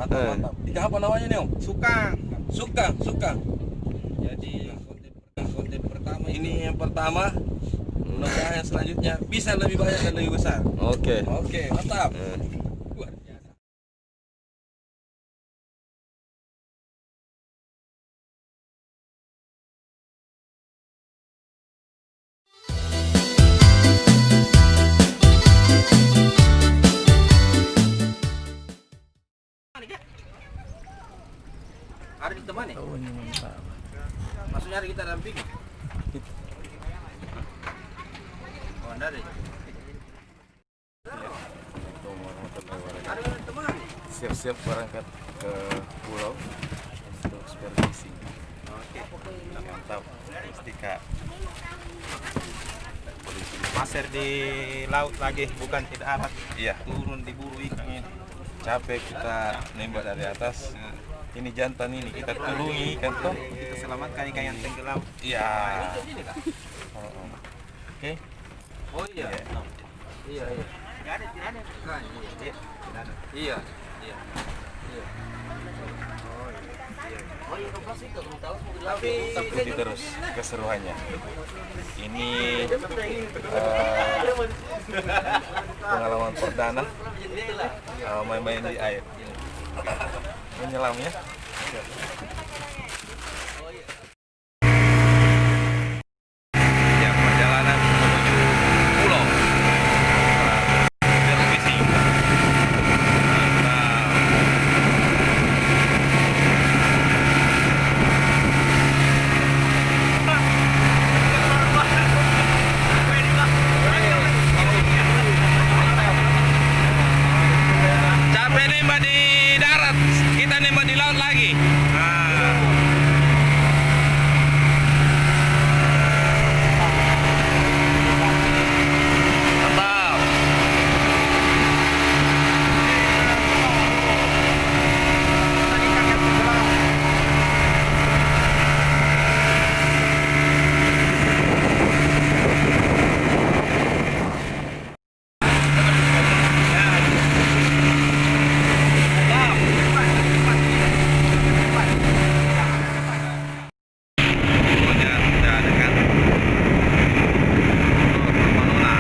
Mantap. Ikan apa namanya nih Om? Sukang. Sukang. Jadi konten pertama Ini yang pertama. Mudah-mudahan yang selanjutnya bisa lebih banyak dan lebih besar. Oke. Oke, mantap. Luar biasa. Ada ditemani. Oh, ini mantap. Maksudnya hari kita dampingi. Oh, anda deh. Ada yang ditemani. Siap-siap berangkat ke pulau untuk ekspedisi. Oke. Mantap. Mustika. Pasir di laut lagi, bukan tidak alat. Iya. Turun diburu ikan ini. Capek kita nembak dari atas. Ini jantan ini kita turungi kan toh. Kita selamatkan ikan yang tenggelam. Iya. Oke. Oh iya. Iya. Iya. Tidak ada. Kan, iya. Tidak ada. Iya. Oh iya, tapi Ikuti terus keseruannya. Ini pengalaman perdana main-main di air. Menyelamnya. Ya, perjalanan menuju pulau. Ekspedisi. Mantap. Capek nembak di darat, kita nembak di laut lagi. Mantap. Pokoknya sudah dekat. Maluna.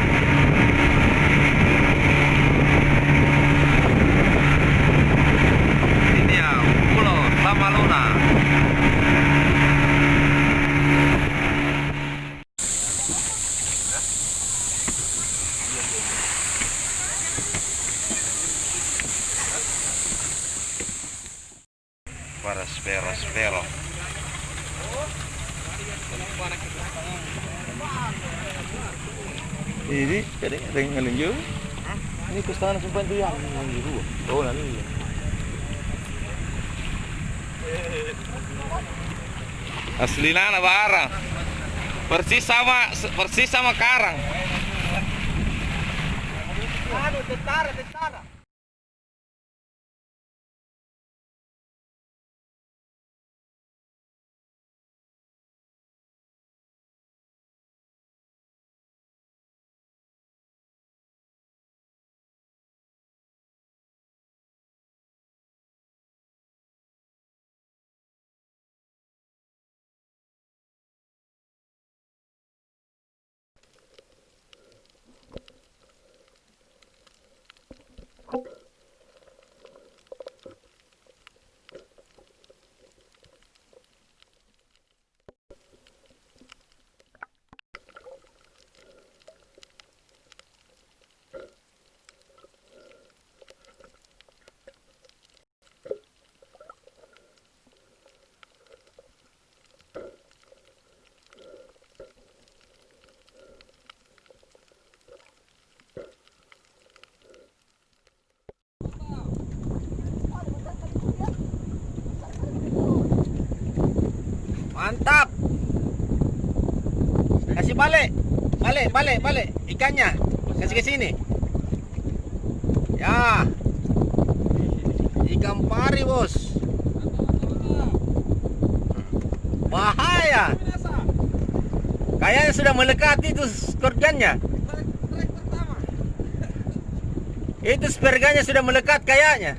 Ini dia Pulau Tamaluna. Para spero. Ini ada yang ngelinju. Ini kustana simpan tu yang ngelinju. Oh, nanti. Asli nana barang. Persis sama karang. aduh, tentara. Mantap. Kasih balik ikannya. Kasih ke sini. Ya. Ikan pari, Bos. Bahaya. Kayaknya sudah melekat itu skorjannya. Itu sperganya sudah melekat kayaknya.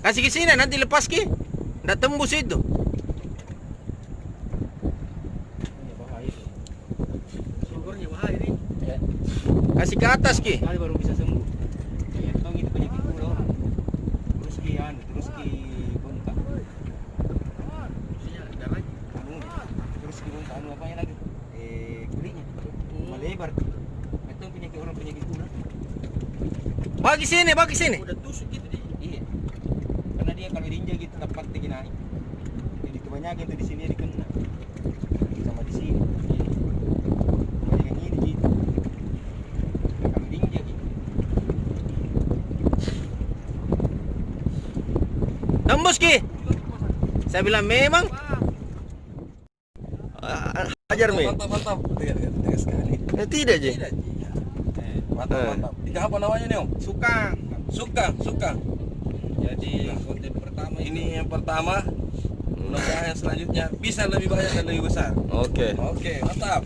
Kasih ke sini nanti lepas Ki. Nggak tembus itu. Syukurnya bahaya nih. Ya. Kasih ke atas Ki. Sekali baru bisa sembuh. Kayak tong itu penyakit gula orang. Terus terus kontak. Terus kontak apanya lagi? Kulitnya. Melebar. Itu penyakit orang penyakit gula. Bagi sini. Udah tusuk gitu dia. Iya. Karena dia kalau diinjak gitu tepat tinggi naik. Jadi kebanyakan itu di sini dikena. Sama di sini. Iya. Kebanyakan ini gitu. Kalau diinjak gitu. Tembus Ki. Saya bilang memang. Hajar Mi. Mantap. Tegas sekali. Tidak Ji. Tidak, Ji. Mantap. Ikan apa namanya nih Om? Suka. Jadi konten pertama Ini yang pertama. Mudah-mudahan yang selanjutnya bisa lebih banyak dan lebih besar. Oke. Oke, mantap.